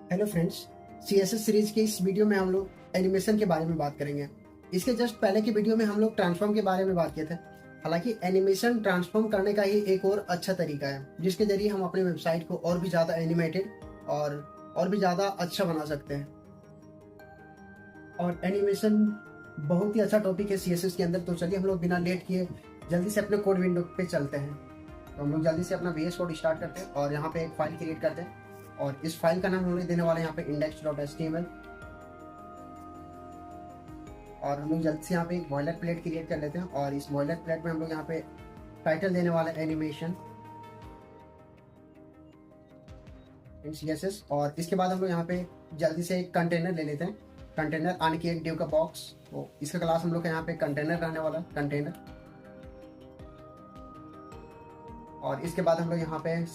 Hello friends, CSS series के इस video में हम लोग एनिमेशन के बारे में बात करेंगे। इसके जस्ट पहले की वीडियो में हम लोग ट्रांसफॉर्म के बारे में बात किए थे। हालांकि एनिमेशन ट्रांसफॉर्म करने का ही एक और अच्छा तरीका है जिसके जरिए हम अपने वेबसाइट को और भी ज़्यादा एनिमेटेड और भी ज़्यादा अच्छा बना सकते हैं। और एनिमेशन बहुत ही अच्छा टॉपिक है सीएसएस के अंदर। तो चलिए हम लोग बिना लेट किए जल्दी से अपने कोड विंडो पे चलते हैं। तो हम लोग जल्दी से अपना VS कोड स्टार्ट करते हैं और यहाँ पे एक फाइल क्रिएट करते हैं और इस फाइल का नाम हम लोग देने वाले हैं यहाँ पे index.html। और हम लोग जल्दी से यहाँ पे एक बॉयलर प्लेट क्रिएट कर लेते हैं और इस बॉयलर प्लेट में हम लोग यहाँ पे टाइटल देने वाले हैं एनिमेशन इन CSS। और इसके बाद हम लोग यहाँ पे जल्दी से एक कंटेनर ले लेते हैं। कंटेनर आने की एक डिव का बॉक्स, तो इसका क्लास हम लोग का यहाँ पे कंटेनर रहने वाला है, कंटेनर। और इसके बाद हम लोग यहाँ पे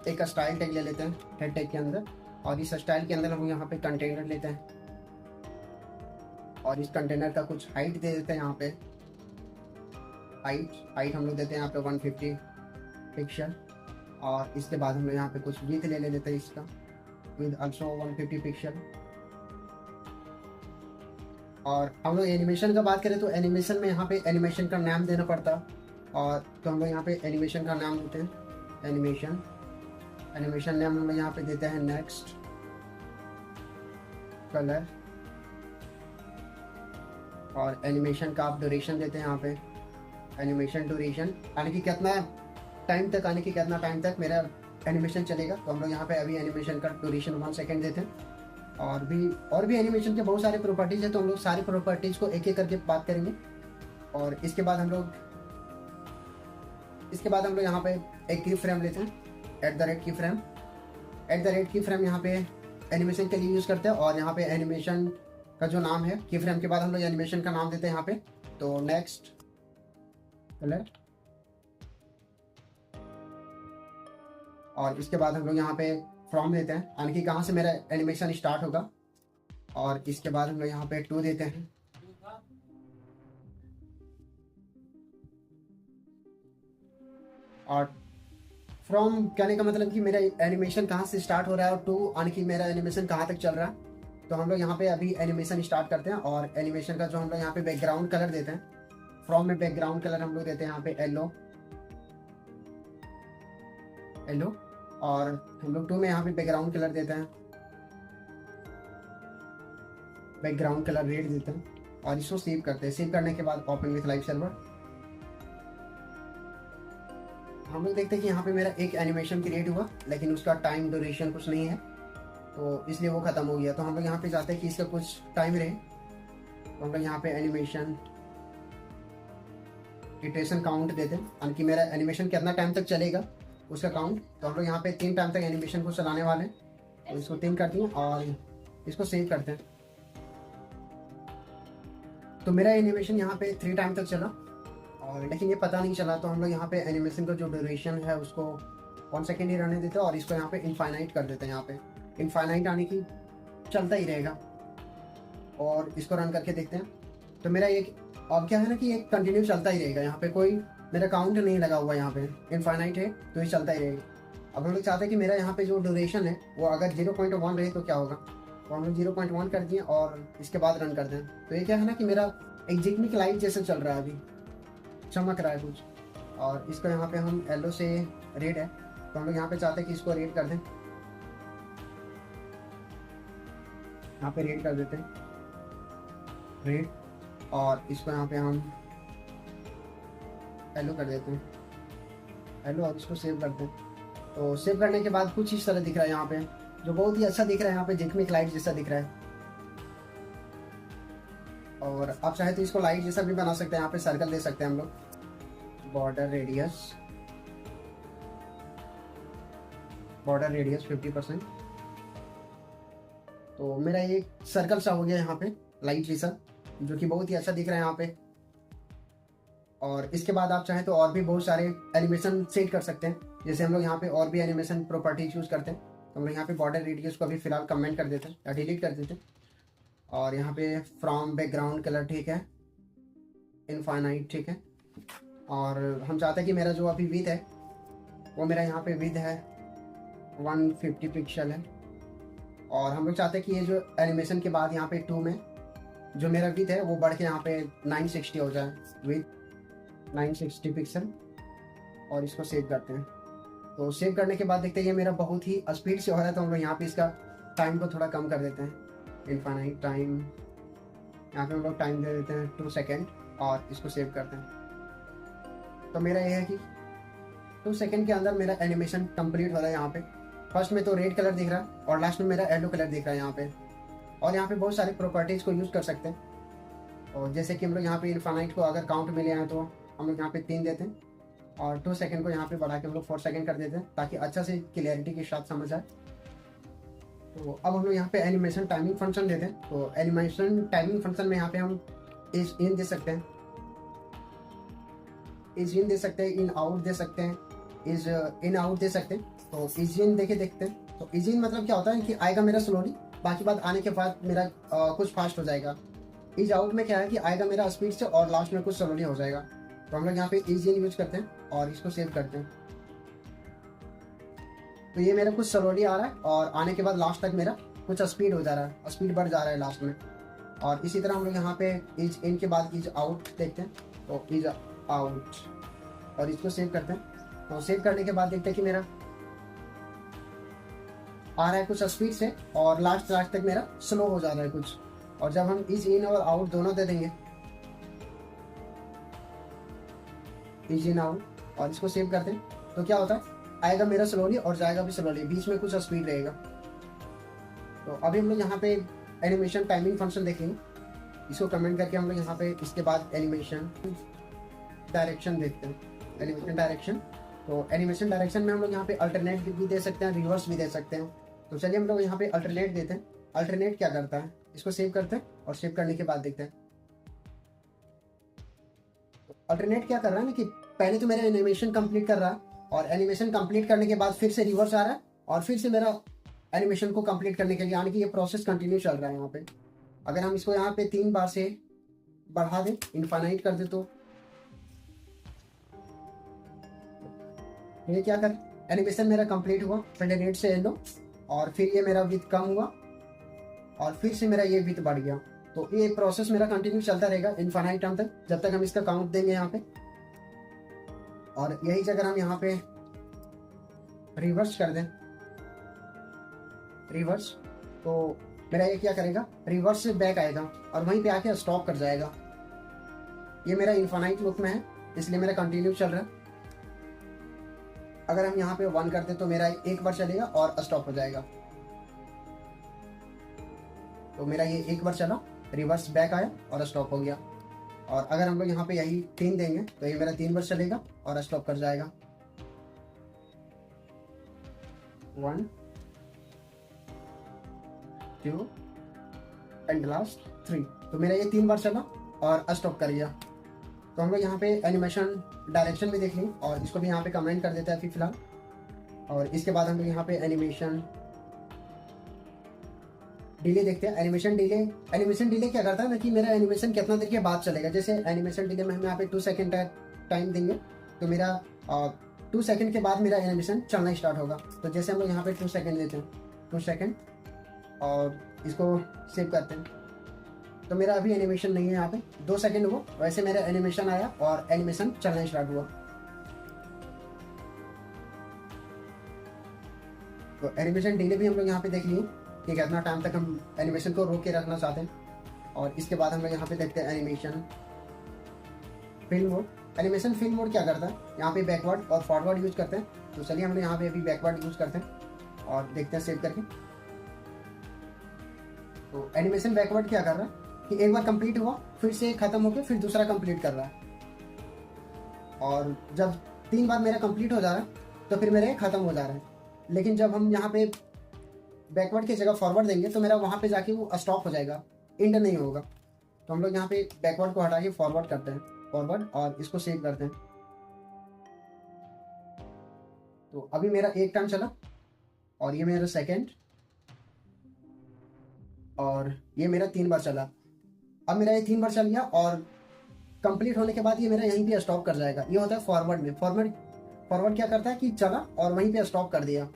एक स्टाइल टैग ले लेते हैं हेड टैग के अंदर और इस स्टाइल के अंदर हम यहाँ पे कंटेनर लेते हैं और इस कंटेनर का कुछ हाइट दे देते हैं। यहाँ पे हाइट हम लोग देते हैं यहाँ पे 150 पिक्सल। और इसके बाद हम लोग यहाँ पे कुछ विड्थ ले लेते हैं, इसका विद ऑल्सो 150 पिक्सल। और हम लोग एनिमेशन का बात करें तो एनिमेशन में यहाँ पे एनिमेशन का नाम देना पड़ता है। और तो हम लोग यहाँ पे एनिमेशन का नाम देते हैं एनिमेशन नेम हम लोग यहाँ पे देते हैं नेक्स्ट कलर। और एनिमेशन का आप ड्यूरेशन देते हैं यहाँ पे एनिमेशन ड्यूरेशन, यानी कि कितना टाइम तक मेरा एनिमेशन चलेगा। तो हम लोग यहाँ पे अभी एनिमेशन का ड्यूरेशन 1 सेकेंड देते हैं। और भी एनिमेशन के बहुत सारे प्रॉपर्टीज है, तो हम लोग सारी प्रॉपर्टीज को एक एक करके बात करेंगे। और इसके बाद हम लोग यहाँ पे एक की फ्रेम लेते हैं की फ्रेम यहाँ पे एनिमेशन के लिए यूज करते हैं। और यहाँ पे एनिमेशन का जो नाम है की फ्रेम के बाद हम लोग एनिमेशन का नाम देते हैं यहाँ पे, तो नेक्स्ट कलर। और इसके बाद हम लोग यहाँ पे फ्रॉम देते हैं, यानी कि कहाँ से मेरा एनिमेशन स्टार्ट होगा। और इसके बाद हम लोग यहाँ पे 2 देते हैं। और फ्रॉम कहने का मतलब कि मेरा एनिमेशन कहाँ से स्टार्ट हो रहा है और 2 यानी कि मेरा एनिमेशन कहाँ तक चल रहा है। तो हम लोग यहाँ पे अभी एनिमेशन स्टार्ट करते हैं और एनिमेशन का जो हम लोग यहाँ पे बैकग्राउंड कलर देते हैं, फ्रॉम में बैकग्राउंड कलर हम लोग देते हैं यहाँ पे येलो। और हम लोग 2 में यहाँ पे बैकग्राउंड कलर देते हैं, बैकग्राउंड कलर रेड देते हैं। और इसको सेव करते हैं। सेव करने के बाद ओपन विथ लाइव सर्वर हम लोग देखते हैं कि यहाँ पे मेरा एक एनिमेशन क्रिएट हुआ, लेकिन उसका टाइम ड्यूरेशन कुछ नहीं है, तो इसलिए वो खत्म हो गया। तो हम लोग यहाँ पे चाहते हैं कि इसका कुछ टाइम रहे, तो हम लोग यहाँ पे एनिमेशन इटरेशन काउंट देते हैं, यानी कि मेरा एनिमेशन कितना टाइम तक चलेगा उसका काउंट। तो हम लोग यहाँ पे 3 टाइम तक एनिमेशन को चलाने वाले हैं, तो इसको 3 करते हैं और इसको सेव करते हैं। तो मेरा एनिमेशन यहाँ पे 3 टाइम तक चला और लेकिन ये पता नहीं चला। तो हम लोग यहाँ पे एनिमेशन का जो ड्यूरेशन है उसको 1 सेकेंड ही रहने देते हैं और इसको यहाँ पे इनफाइनाइट कर देते हैं। यहाँ पे इनफाइनाइट आने की चलता ही रहेगा। और इसको रन करके देखते हैं। तो मेरा एक अब क्या है ना कि एक कंटिन्यू चलता ही रहेगा। यहाँ पे कोई मेरा काउंट नहीं लगा हुआ, यहाँ पे इनफाइनाइट है तो ये चलता ही रहेगा। अब हम लोग चाहते हैं कि मेरा यहाँ पे जो ड्यूरेशन है वो अगर 0.1 रहे तो क्या होगा, तो हम लोग 0.1 कर दिए और इसके बाद रन करते हैं। तो ये क्या है ना कि मेरा एक जिग्मिक लाइट जैसे चल रहा है, अभी चमक रहा है कुछ। और इसको यहाँ पे हम येलो से रेड है, तो हम लोग यहाँ पे चाहते हैं कि इसको रेड कर दें, यहाँ पे रेड कर देते हैं रेड। और इसको यहाँ पे हम येलो कर देते हैं येलो और इसको सेव करते हैं। तो सेव करने के बाद कुछ इस तरह दिख रहा है यहाँ पे, जो बहुत ही अच्छा दिख रहा है, यहाँ पे जिग्मिक लाइट जैसा दिख रहा है। और आप चाहे तो इसको लाइट जैसा भी बना सकते हैं, यहाँ पे सर्कल दे सकते हैं हम लोग, बॉर्डर रेडियस 50%। तो मेरा ये सर्कल सा हो गया यहाँ पे लाइट जैसा, जो कि बहुत ही अच्छा दिख रहा है यहाँ पे। और इसके बाद आप चाहें तो और भी बहुत सारे एनिमेशन सेट कर सकते हैं, जैसे हम लोग यहाँ पे और भी एनिमेशन प्रॉपर्टीज यूज करते हैं। तो हम लोग यहाँ पे बॉर्डर रेडियस को अभी फिलहाल कमेंट कर देते हैं या डिलीट कर देते हैं। और यहाँ पे फ्रॉम बैकग्राउंड कलर ठीक है, इनफाइनाइट ठीक है। और हम चाहते हैं कि मेरा जो अभी विड्थ है वो मेरा यहाँ पे विड्थ है 150 पिक्सल है, और हम लोग चाहते हैं कि ये जो एनिमेशन के बाद यहाँ पे 2 में जो मेरा विथ है वो बढ़ के यहाँ पे 960 हो जाए, विथ 960 पिक्सल। और इसको सेव करते हैं। तो सेव करने के बाद देखते हैं ये मेरा बहुत ही स्पीड से हो रहा है, तो हम लोग यहाँ पे इसका टाइम को थोड़ा कम कर देते हैं। इनफाइनाइट टाइम, यहाँ पे हम लोग टाइम दे देते हैं 2 सेकेंड और इसको सेव करते हैं। तो मेरा ये है कि 2 सेकेंड के अंदर मेरा एनिमेशन कंप्लीट हो रहा है। यहाँ पे फर्स्ट में तो रेड कलर दिख रहा है और लास्ट में मेरा येलो कलर दिख रहा है यहाँ पे। और यहाँ पे बहुत सारे प्रॉपर्टीज को यूज़ कर सकते हैं। और जैसे कि हम लोग यहाँ पे इनफाइनाइट को अगर काउंट मिले हैं तो हम लोग यहाँ पे 3 देते हैं और 2 सेकेंड को यहाँ पे बढ़ा के हम लोग 4 सेकेंड कर देते हैं ताकि अच्छा से क्लियरिटी के साथ समझ आए। तो अब हम लोग यहाँ पे एनिमेशन टाइमिंग फंक्शन देते हैं। तो एनिमेशन टाइमिंग फंक्शन में यहाँ पे हम इज इन दे सकते हैं, इज इन दे सकते हैं, इन आउट दे सकते हैं, इज इन आउट दे सकते हैं। तो इज इन देखते हैं। तो इज इन मतलब क्या होता है कि आएगा मेरा स्लोली, बाकी बात आने के बाद मेरा कुछ फास्ट हो जाएगा। इज आउट में क्या है कि आएगा मेरा स्पीड से और लास्ट में कुछ स्लोली हो जाएगा। तो हम लोग यहाँ पे इज इन यूज करते हैं और इसको सेव करते हैं। तो ये मेरा कुछ स्लोली आ रहा है और आने के बाद लास्ट तक मेरा कुछ स्पीड हो जा रहा है, स्पीड बढ़ जा रहा है लास्ट में। और इसी तरह हम लोग यहाँ पे इज इन के बाद इज आउट देखते हैं। तो इज आउट और इसको सेव करते हैं। तो सेव करने के बाद देखते हैं कि मेरा आ रहा है कुछ स्पीड से और लास्ट तक मेरा स्लो हो जा रहा है कुछ। और जब हम इज इन और आउट दोनों दे देंगे, इज इन आउट और इसको सेव करते हैं, तो क्या होता है, आएगा मेरा स्लोली और जाएगा भी स्लोली, बीच में कुछ स्पीड रहेगा। तो अभी हम लोग यहाँ पे एनिमेशन टाइमिंग फंक्शन देखेंगे। इसको कमेंट करके हम लोग यहाँ पे इसके बाद एनिमेशन डायरेक्शन देखते हैं। एनिमेशन डायरेक्शन, तो एनिमेशन डायरेक्शन में हम लोग यहाँ पे अल्टरनेट भी दे सकते हैं, रिवर्स भी दे सकते हैं। तो चलिए हम लोग यहाँ पे अल्टरनेट देते हैं। अल्टरनेट क्या करता है, इसको सेव करते हैं और सेव करने के बाद देखते हैं। अल्टरनेट क्या कर रहा है ना कि पहले तो मेरा एनिमेशन कंप्लीट कर रहा है और एनिमेशन कंप्लीट करने के बाद फिर से रिवर्स आ रहा है और फिर से मेरा एनिमेशन को कंप्लीट करने के लिए, यानी कि ये प्रोसेस कंटिन्यू चल रहा है यहाँ पे। अगर हम इसको यहाँ पे 3 बार से बढ़ा दें, इनफाइनाइट कर दे, तो ये क्या कर, एनिमेशन मेरा कंप्लीट हुआ, फिर रेड से येलो और फिर ये मेरा विथ कम हुआ और फिर से मेरा ये विथ बढ़ गया। तो ये प्रोसेस मेरा कंटिन्यू चलता रहेगा इनफाइनाइट टाइम तक, जब तक हम इसका काउंट देंगे यहाँ पे। और यही अगर हम यहाँ पे रिवर्स कर दें, रिवर्स, तो मेरा ये क्या करेगा, रिवर्स से बैक आएगा और वहीं पे आके स्टॉप कर जाएगा। ये मेरा इनफाइनाइट लूप में है, इसलिए मेरा कंटिन्यू चल रहा है। अगर हम यहाँ पे 1 करते तो मेरा एक बार चलेगा और स्टॉप हो जाएगा। तो मेरा ये एक बार चला, रिवर्स बैक आया और स्टॉप हो गया। और अगर हम लोग यहाँ पे यही 3 देंगे तो ये मेरा 3 बार चलेगा और स्टॉप कर जाएगा। 1 2 एंड लास्ट 3। तो मेरा ये 3 बार चला और स्टॉप कर दिया। तो हम लोग यहाँ पे एनिमेशन डायरेक्शन भी देख लें और इसको भी यहाँ पे कमेंट कर देते हैं अभी फिलहाल। और इसके बाद हम लोग यहाँ पे एनिमेशन डिले देखते हैं। एनिमेशन डिले क्या करता है ना कि मेरा एनिमेशन कितना देर के बाद चलेगा। जैसे एनिमेशन डिले में हम यहाँ पे 2 सेकेंड टाइम देंगे तो मेरा 2 सेकेंड के बाद मेरा एनिमेशन चलना स्टार्ट होगा। तो जैसे हम लोग यहाँ पे 2 सेकेंड देते हैं, 2 सेकेंड और इसको सेव करते हैं, तो मेरा अभी एनिमेशन नहीं है यहाँ पे, 2 सेकेंड हुआ, वैसे मेरा एनिमेशन आया और एनिमेशन चलना स्टार्ट हुआ। तो एनिमेशन डिले भी हम लोग यहाँ पे देख लिए कि कितना टाइम तक हम एनिमेशन को रोक के रखना चाहते हैं। और इसके बाद हम लोग यहाँ पे देखते हैं animation film mode. Animation film mode क्या करता है, यहाँ पे बैकवर्ड और फॉरवर्ड यूज करते हैं। तो चलिए हम लोग यहाँ पे अभी बैकवर्ड यूज करते हैं और देखते हैं सेव करके। तो एनिमेशन बैकवर्ड क्या कर रहा है कि एक बार कंप्लीट हुआ, फिर से खत्म होकर फिर दूसरा कंप्लीट कर रहा है। और जब 3 बार मेरा कंप्लीट हो जा रहा है तो फिर मेरा खत्म हो जा रहा है। लेकिन जब हम यहाँ पे बैकवर्ड की जगह फॉरवर्ड देंगे तो मेरा वहाँ पे जाके वो स्टॉप हो जाएगा, एंड नहीं होगा। तो हम लोग यहाँ पे बैकवर्ड को हटा के फॉरवर्ड करते हैं, फॉरवर्ड, और इसको सेव करते हैं। तो अभी मेरा एक टाइम चला और ये मेरा सेकेंड और ये मेरा 3 बार चला। अब मेरा ये 3 बार चल गया और कंप्लीट होने के बाद ये मेरा यहीं पे स्टॉप कर जाएगा। ये होता है फॉरवर्ड में। फॉरवर्ड क्या करता है कि चला और वहीं पे स्टॉप कर दिया।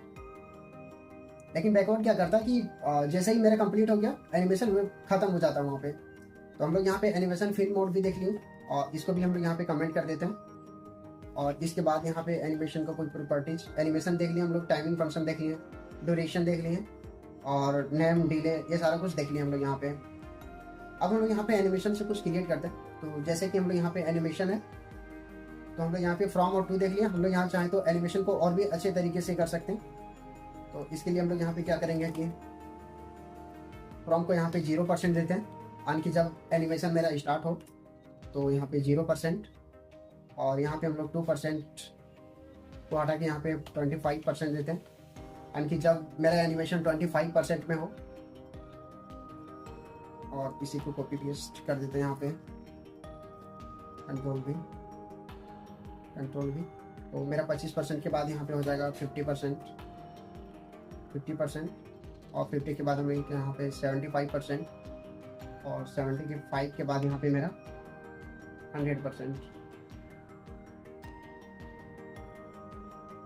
लेकिन बैकवर्ड क्या करता है कि जैसे ही मेरा कंप्लीट हो गया एनिमेशन खत्म हो जाता है वहाँ पे। तो हम लोग यहाँ पे एनिमेशन फिल्म मोड भी देख लिए और इसको भी हम लोग यहाँ पे कमेंट कर देते हैं। और इसके बाद यहाँ पे एनिमेशन का कोई प्रॉपर्टीज एनिमेशन देख लिए हम लोग, टाइमिंग फंक्शन देख लिए, ड्यूरेशन देख लिए और नेम डिले ये सारा कुछ देख लिया हम लोग यहाँ पे। अब हम लोग यहाँ पे एनिमेशन से कुछ क्रिएट करते हैं। तो जैसे कि हम लोग यहाँ पे एनिमेशन है तो हम लोग यहाँ पे फ्रॉम और टू देख लिया। हम लोग यहाँ चाहें तो एनिमेशन को और भी अच्छे तरीके से कर सकते हैं। तो इसके लिए हम लोग यहाँ पे क्या करेंगे कि फ्रॉम को यहाँ पे 0% देते हैं, यानी कि जब एनिमेशन मेरा स्टार्ट हो तो यहाँ पे 0%, और यहाँ पे हम लोग 2% को हटा के यहाँ पे 25% देते हैं, यानी कि जब मेरा एनिमेशन 25% में हो। और इसी को कॉपी पेस्ट कर देते हैं यहाँ पे, कंट्रोल भी। तो मेरा 25% के बाद यहाँ पे हो जाएगा 50%, और 50 के बाद हमें यहाँ पे 75%, और 75 के बाद यहाँ पे मेरा 100%।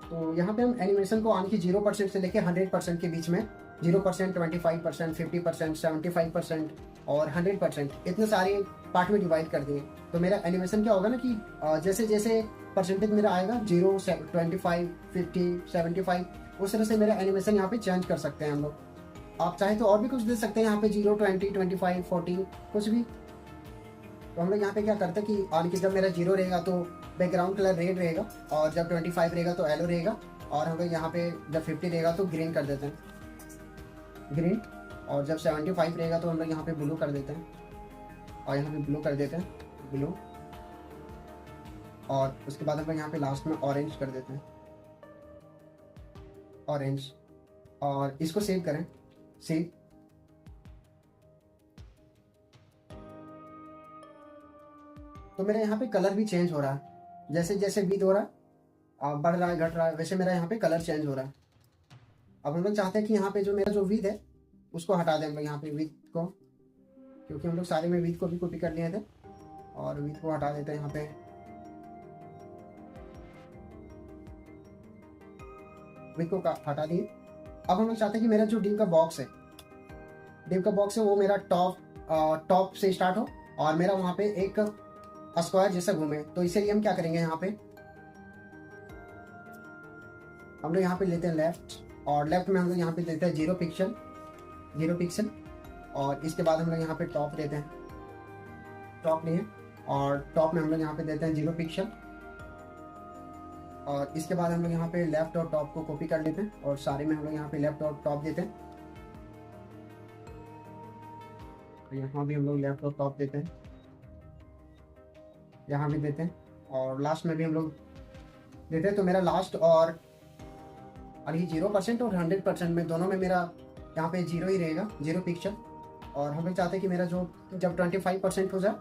तो यहाँ पे हम एनिमेशन को आन की 0% से लेके 100% के बीच में 0%, 25%, 50%, 75% और 100% इतने सारे पार्ट में डिवाइड कर दिए। तो मेरा एनिमेशन क्या होगा ना कि जैसे जैसे परसेंटेज मेरा आएगा 0, 25, 50, 75 उस तरह से मेरा एनिमेशन यहाँ पे चेंज कर सकते हैं हम लोग। आप चाहे तो और भी कुछ दे सकते हैं यहाँ पे 0, 20, 25, 14 कुछ भी। तो हम लोग यहाँ पे क्या करते हैं कि ऑन की जब मेरा 0 रहेगा तो बैकग्राउंड कलर रेड रहेगा, और जब 25 रहेगा तो येलो रहेगा, और हम लोग यहाँ पे जब 50 रहेगा तो ग्रीन कर देते हैं, ग्रीन। और जब 75 रहेगा तो हम लोग यहाँ पे ब्लू कर देते हैं, और यहाँ पे ब्लू कर देते हैं, ब्लू। और उसके बाद हम लोग यहाँ पे लास्ट में ऑरेंज कर देते हैं, ऑरेंज। और इसको सेव करें, सेव। तो मेरा यहाँ पे कलर भी चेंज हो रहा है, जैसे जैसे विड्थ हो रहा है, बढ़ रहा है घट रहा है, वैसे मेरा यहाँ पे कलर चेंज हो रहा है। अब हम लोग चाहते हैं कि यहाँ पे जो मेरा जो विड्थ है उसको हटा दें हम लोग यहाँ पे विड्थ को, क्योंकि हम लोग सारे में विड्थ को भी कॉपी कर लिए थे, और विड्थ को हटा देते हैं यहाँ पे, विड्थ को हटा दिए। अब हम लोग चाहते हैं कि मेरा जो डिव का बॉक्स है वो मेरा टॉप से स्टार्ट हो और मेरा वहाँ पे एक स्क्वायर जैसा घूमे। तो इसीलिए हम क्या करेंगे, यहाँ पे हम लोग यहाँ पे लेते हैं लेफ्ट, और लेफ्ट में हम लोग यहाँ पे देते हैं 0 पिक्सल, और इसके बाद हम लोग यहाँ पे टॉप देते हैं, टॉप लिए, और टॉप में हम लोग यहाँ पे देते हैं 0 पिक्सल, और इसके बाद हम लोग यहाँ पे लेफ्ट और टॉप को कॉपी कर लेते हैं, और सारे में हम लोग यहाँ पे लेफ्ट और टॉप देते हैं, यहाँ भी हम लोग लेफ्ट और टॉप देते हैं, यहाँ भी देते हैं, और लास्ट में भी हम लोग देते हैं। तो मेरा लास्ट और ये 0% और 100% में दोनों में मेरा यहाँ पे 0 ही रहेगा, 0 पिक्चर। और हम लोग चाहते हैं कि मेरा जो जब 25% हो जाए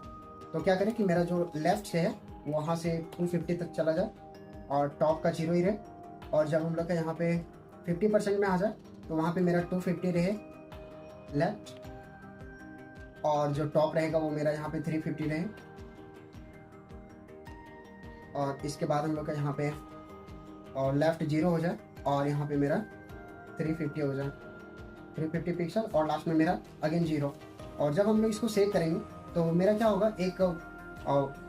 तो क्या करें कि मेरा जो लेफ्ट से है वहाँ से 250 तक चला जाए, और टॉप का 0 ही रहे। और जब हम लोग का यहाँ पे 50% में आ जाए तो वहाँ पे मेरा 250 रहे लेफ्ट, और जो टॉप रहेगा वो मेरा यहाँ पे 350 रहे। और इसके बाद हम लोग का यहाँ पे और लेफ्ट 0 हो जाए, और यहाँ पे मेरा 350 हो जाए, 350 पिक्सल, और लास्ट में मेरा अगेन 0। और जब हम लोग इसको सेव करेंगे तो मेरा क्या होगा, एक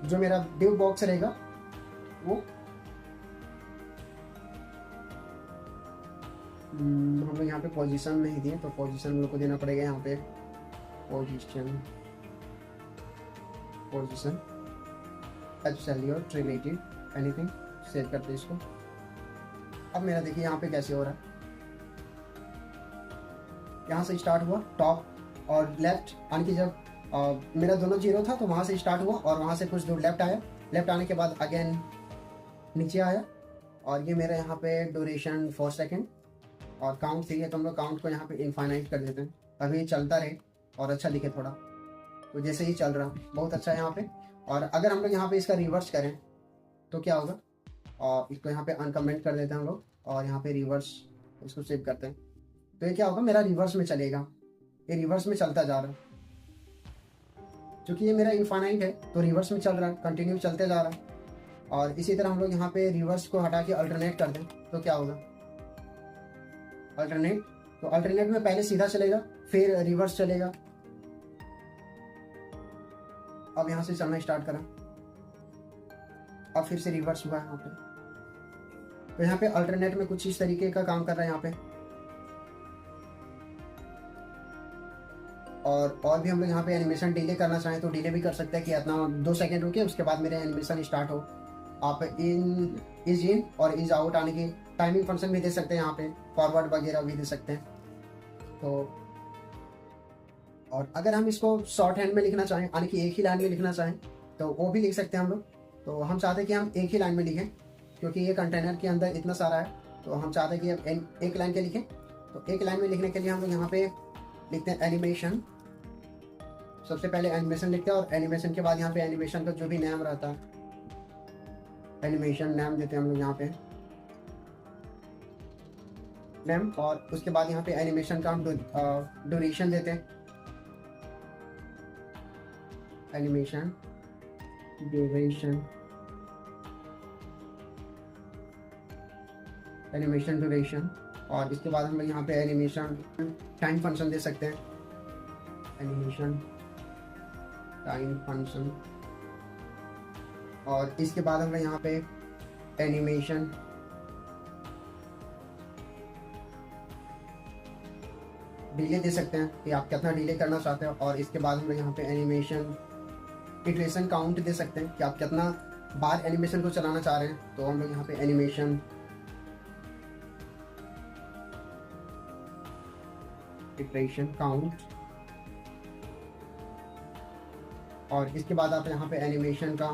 जो मेरा डिव बॉक्स रहेगा वो हम लोग यहाँ पे पोजीशन नहीं दिए, तो पोजीशन हम लोग को देना पड़ेगा यहाँ पे, position absolute relative anything. Save करते हैं इसको। अब मेरा देखिए यहाँ पे कैसे हो रहा है, यहाँ से स्टार्ट हुआ टॉप और लेफ्ट, यानी कि जब मेरा दोनों 0 था तो वहाँ से स्टार्ट हुआ, और वहाँ से कुछ दूर लेफ्ट आया, लेफ्ट आने के बाद अगेन नीचे आया, और ये मेरा यहाँ पे ड्यूरेशन 4 सेकेंड, और काउंट 3 है, तो हम लोग काउंट को यहाँ पे इनफाइनाइट कर देते हैं, अभी चलता रहे और अच्छा दिखे थोड़ा। तो जैसे ही चल रहा बहुत अच्छा है यहाँ पे। और अगर हम लोग यहाँ पे इसका रिवर्स करें तो क्या होगा, और इसको यहाँ पे अनकमेंट कर देते हैं हम लोग, और यहाँ पे रिवर्स इसको सेव करते हैं। तो ये क्या होगा, मेरा रिवर्स में चलेगा, ये रिवर्स में चलता जा रहा है, क्योंकि ये मेरा इनफाइनाइट है तो रिवर्स में चल रहा है, कंटिन्यू चलते जा रहा है। और इसी तरह हम लोग यहाँ पे रिवर्स को हटा के अल्टरनेट कर दें तो क्या होगा, अल्टरनेट तो अल्टरनेट में पहले सीधा चलेगा, फिर रिवर्स चलेगा। अब यहाँ से चलना स्टार्ट करा, अब फिर से रिवर्स हुआ यहाँ पे। तो यहाँ पे अल्टरनेट में कुछ इस तरीके का काम कर रहा है यहाँ पे। और भी हम लोग यहाँ पे एनिमेशन डिले करना चाहें तो डिले भी कर सकते हैं कि इतना 2 सेकंड रुके, उसके बाद मेरे एनिमेशन स्टार्ट हो। आप इज इन और इज आउट आने की टाइमिंग फंक्शन भी दे सकते हैं यहाँ पे, फॉरवर्ड वगैरह भी दे सकते हैं। तो और अगर हम इसको शॉर्ट हैंड में लिखना चाहें, यानी कि एक ही लाइन में लिखना चाहें, तो वो भी लिख सकते हैं हम लोग। तो हम चाहते हैं कि हम एक ही लाइन में लिखें, क्योंकि ये कंटेनर के अंदर इतना सारा है, तो हम चाहते हैं कि हम एक लाइन के लिखें। तो एक लाइन में लिखने के लिए हम लोग यहाँ पे लिखते हैं एनिमेशन। सबसे पहले एनिमेशन लिखते हैं और एनिमेशन के बाद यहाँ पे एनिमेशन का जो भी नाम रहता है, एनिमेशन नाम देते हैं हम लोग यहाँ पे नेम। और उसके बाद यहाँ पे एनिमेशन का हम ड्यूरेशन देते हैं, एनिमेशन ड्यूरेशन, एनिमेशन ड्यूरेशन। और इसके बाद हम लोग यहाँ पे एनिमेशन टाइम फंक्शन दे सकते हैं, एनिमेशन टाइम फंक्शन। और इसके बाद हम लोग यहाँ पे एनिमेशन डिले दे सकते हैं कि आप कितना डिले करना चाहते हो। और इसके बाद हम लोग यहाँ पे एनिमेशन इटरेशन काउंट दे सकते हैं कि आप कितना बार एनिमेशन को चलाना चाह रहे हैं। तो हम लोग यहाँ पे एनिमेशन इटरेशन काउंट। और इसके बाद आप यहाँ पे एनिमेशन का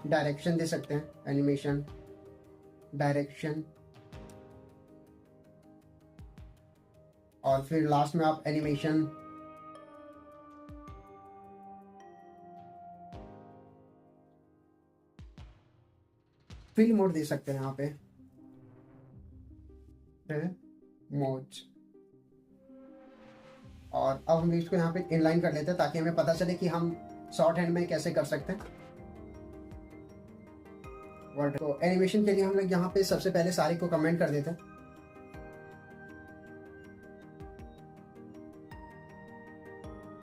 डायरेक्शन दे सकते हैं, एनिमेशन डायरेक्शन। और फिर लास्ट में आप एनिमेशन फिल मोड दे सकते हैं यहाँ पे, मोड। और अब हम इसको यहाँ पे इनलाइन कर लेते हैं ताकि हमें पता चले कि हम शॉर्ट हैंड में कैसे कर सकते हैं। तो एनिमेशन के लिए हम लोग यहाँ पे सबसे पहले सारे को कमेंट कर देते हैं।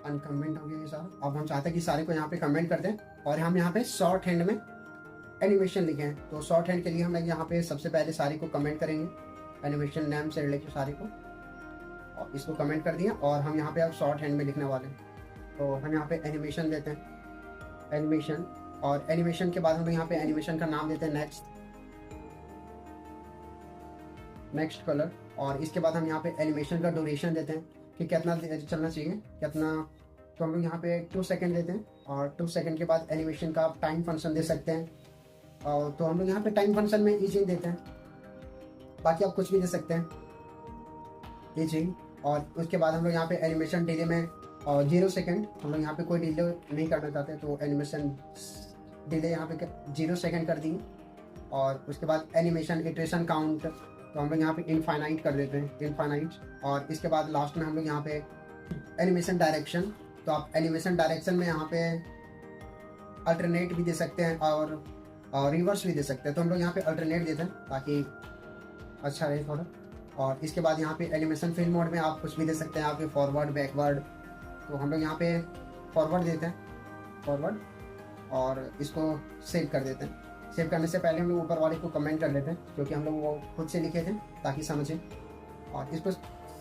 अनकमेंट हो गया ये सारा। अब हम चाहते हैं कि सारे को यहाँ पे कमेंट कर दें और हम यहाँ पे शॉर्ट हैंड में एनिमेशन लिखे हैं। तो शॉर्ट हैंड के लिए हम लोग यहाँ पे सबसे पहले सारे को कमेंट करेंगे, एनिमेशन नेम से रिलेटेड सारे को, और इसको कमेंट कर दिया। और हम यहाँ पे अब शॉर्ट हैंड में लिखने वाले हैं। तो हम यहाँ पे एनिमेशन देते हैं, एनिमेशन। और एनिमेशन के बाद हम यहाँ पे एनिमेशन का नाम देते हैं नेक्स्ट कलर। और इसके बाद हम यहाँ पे एनिमेशन का ड्यूरेशन देते हैं कि कितना चलना चाहिए, कितना। तो हम लोग यहाँ पे 2 सेकंड देते हैं। और 2 सेकंड के बाद एनिमेशन का टाइम फंक्शन दे सकते हैं। और तो हम लोग यहाँ पे टाइम फंक्शन में ईजिंग देते हैं, बाकी आप कुछ भी दे सकते हैं, ईजिंग। और उसके बाद हम लोग यहाँ पे एनिमेशन डिले में 0 सेकंड, हम लोग यहाँ पे कोई डिले नहीं करना चाहते, तो एनिमेशन डिले यहाँ पे 0 सेकंड कर दिए। और उसके बाद एनिमेशन इटरेशन काउंट, तो हम लोग यहाँ पे इनफाइनाइट कर देते हैं, इनफाइनाइट। और इसके बाद लास्ट में हम लोग यहाँ पे एनिमेशन डायरेक्शन, तो आप एनिमेशन डायरेक्शन में यहाँ पे अल्टरनेट भी दे सकते हैं और रिवर्स भी दे सकते हैं। तो हम लोग यहाँ पे अल्टरनेट देते हैं ताकि अच्छा रहे थोड़ा। और इसके बाद यहाँ पे एनिमेशन फिल्म मोड में आप कुछ भी दे सकते हैं, आपके फॉरवर्ड बैकवर्ड। तो हम लोग यहाँ पे फॉरवर्ड देते हैं, फॉरवर्ड। और इसको सेव कर देते हैं। सेव करने से पहले हम लोग ऊपर वाले को कमेंट कर लेते हैं, क्योंकि हम लोग वो खुद से लिखे थे ताकि समझें। और इसको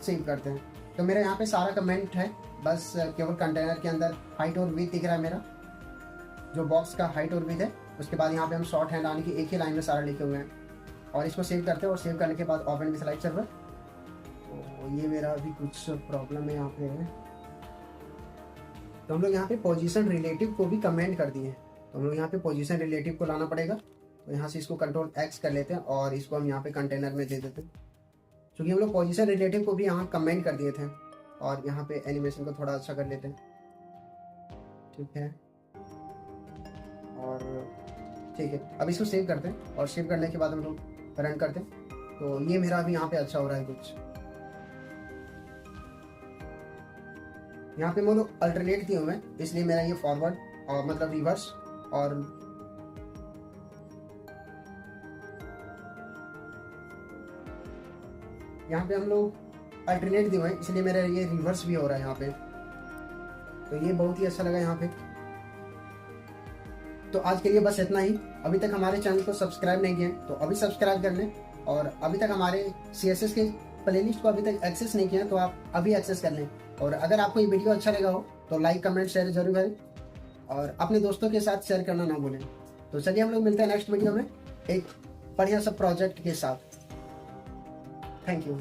सेव करते हैं। तो मेरा यहाँ पे सारा कमेंट है, बस केवल कंटेनर के अंदर हाइट और विड्थ दिख रहा है मेरा, जो बॉक्स का हाइट और विड्थ है। उसके बाद यहाँ पे हम शॉर्ट हैंड आने की एक ही लाइन में सारा लिखे हुए हैं। और इसको सेव करते हैं और सेव करने के बाद ओपन विद स्लाइड सर्वर। तो ये मेरा अभी कुछ प्रॉब्लम है यहाँ पे है। तो हम लोग यहाँ पे पोजीशन रिलेटिव को भी कमेंट कर दिए। तो हम लोग यहाँ पे पोजीशन रिलेटिव को लाना पड़ेगा। तो यहाँ से इसको कंट्रोल X कर लेते हैं और इसको हम यहाँ पे कंटेनर में दे देते हैं, क्योंकि हम लोग पोजीशन रिलेटिव को भी यहाँ कमेंट कर दिए थे। और यहाँ पे एनिमेशन को थोड़ा अच्छा कर लेते हैं, ठीक है। और ठीक है, अब इसको सेव करते हैं और सेव करने के बाद हम लोग रन करते हैं। तो ये मेरा अभी यहाँ पे अच्छा हो रहा है कुछ। यहाँ पे मैं लोग अल्टरनेट दिए हुए हैं, इसलिए मेरा ये फॉरवर्ड और मतलब रिवर्स। और यहाँ पे हम लोग अल्टरनेट दिए हुए हैं, इसलिए मेरा ये रिवर्स भी हो रहा है यहाँ पे। तो ये बहुत ही अच्छा लगा यहाँ पे। तो आज के लिए बस इतना ही। अभी तक हमारे चैनल को सब्सक्राइब नहीं किए तो अभी सब्सक्राइब कर लें, और अभी तक हमारे CSS के प्लेलिस्ट को अभी तक एक्सेस नहीं किया तो आप अभी एक्सेस कर लें। और अगर आपको ये वीडियो अच्छा लगा हो तो लाइक कमेंट शेयर जरूर करें, और अपने दोस्तों के साथ शेयर करना ना भूलें। तो चलिए हम लोग मिलते हैं नेक्स्ट वीडियो में एक बढ़िया सा प्रोजेक्ट के साथ। Thank you.